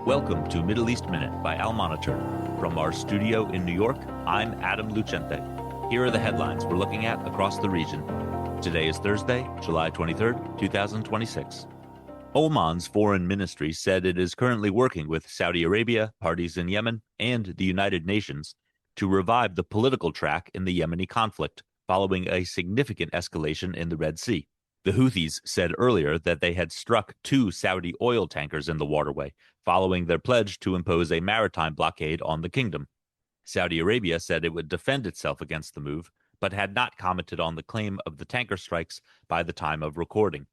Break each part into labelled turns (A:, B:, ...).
A: Welcome to Middle East Minute by Al Monitor. From our studio in New York, I'm Adam Lucente. Here are the headlines we're looking at across the region. Today is Thursday, July 23rd, 2026. Oman's foreign ministry said it is currently working with Saudi Arabia, parties in Yemen, and the United Nations to revive the political track in the Yemeni conflict following a significant escalation in the Red Sea. The Houthis said earlier that they had struck 2 Saudi oil tankers in the waterway, following their pledge to impose a maritime blockade on the kingdom. Saudi Arabia said it would defend itself against the move, but had not commented on the claim of the tanker strikes by the time of recording.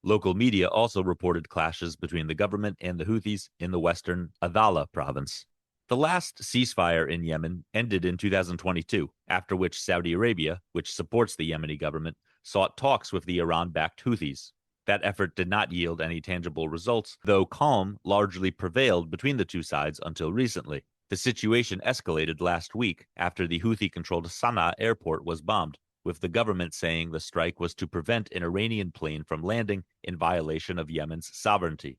A: Local media also reported clashes between the government and the Houthis in the western Adala province. The last ceasefire in Yemen ended in 2022, after which Saudi Arabia, which supports the Yemeni government, sought talks with the Iran-backed Houthis. That effort did not yield any tangible results, though calm largely prevailed between the two sides until recently. The situation escalated last week after the Houthi-controlled Sana'a airport was bombed, with the government saying the strike was to prevent an Iranian plane from landing in violation of Yemen's sovereignty.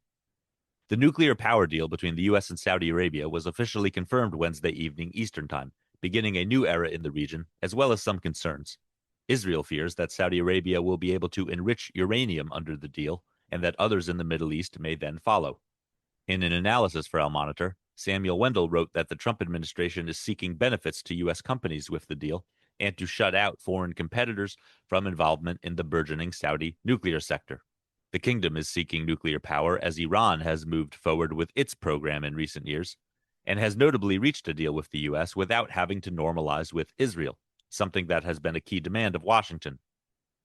A: The nuclear power deal between the U.S. and Saudi Arabia was officially confirmed Wednesday evening Eastern Time, beginning a new era in the region, as well as some concerns. Israel fears that Saudi Arabia will be able to enrich uranium under the deal, and that others in the Middle East may then follow. In an analysis for Al Monitor, Samuel Wendell wrote that the Trump administration is seeking benefits to U.S. companies with the deal and to shut out foreign competitors from involvement in the burgeoning Saudi nuclear sector. The kingdom is seeking nuclear power as Iran has moved forward with its program in recent years, and has notably reached a deal with the U.S. without having to normalize with Israel, something that has been a key demand of Washington.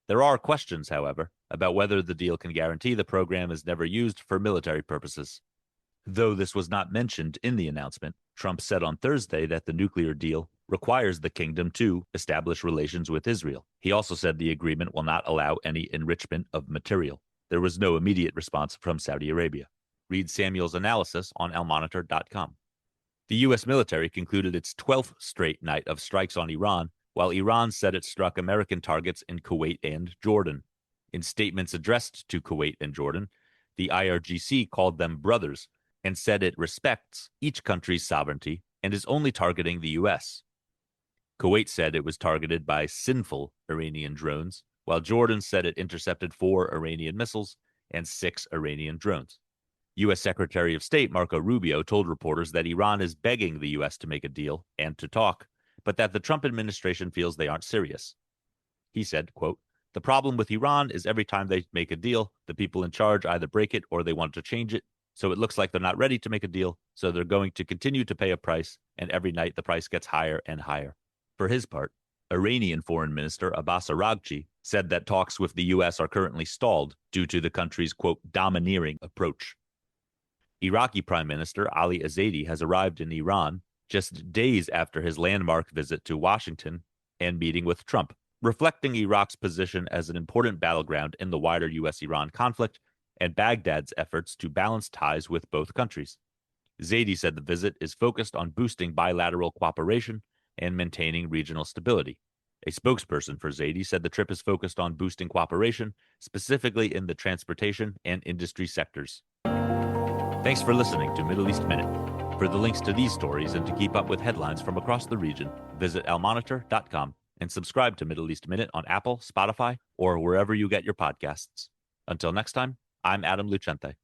A: There are questions, however, about whether the deal can guarantee the program is never used for military purposes. Though this was not mentioned in the announcement, Trump said on Thursday that the nuclear deal requires the kingdom to establish relations with Israel. He also said the agreement will not allow any enrichment of material. There was no immediate response from Saudi Arabia. Read Samuel's analysis on almonitor.com. The U.S. military concluded its 12th straight night of strikes on Iran, while Iran said it struck American targets in Kuwait and Jordan. In statements addressed to Kuwait and Jordan, the IRGC called them brothers and said it respects each country's sovereignty and is only targeting the U.S. Kuwait said it was targeted by sinful Iranian drones, while Jordan said it intercepted 4 Iranian missiles and 6 Iranian drones. U.S. Secretary of State Marco Rubio told reporters that Iran is begging the U.S. to make a deal and to talk, but that the Trump administration feels they aren't serious. He said, quote, "The problem with Iran is every time they make a deal, the people in charge either break it or they want to change it. So it looks like they're not ready to make a deal, so they're going to continue to pay a price, and every night the price gets higher and higher." For his part, Iranian Foreign Minister Abbas Araghchi said that talks with the U.S. are currently stalled due to the country's, quote, domineering approach. Iraqi Prime Minister Ali al-Zaidi has arrived in Iran just days after his landmark visit to Washington and meeting with Trump, reflecting Iraq's position as an important battleground in the wider U.S.-Iran conflict and Baghdad's efforts to balance ties with both countries. Zaidi said the visit is focused on boosting bilateral cooperation and maintaining regional stability. A spokesperson for Zaidi said the trip is focused on boosting cooperation, specifically in the transportation and industry sectors. Thanks for listening to Middle East Minute. For the links to these stories and to keep up with headlines from across the region, visit almonitor.com and subscribe to Middle East Minute on Apple, Spotify, or wherever you get your podcasts. Until next time, I'm Adam Lucente.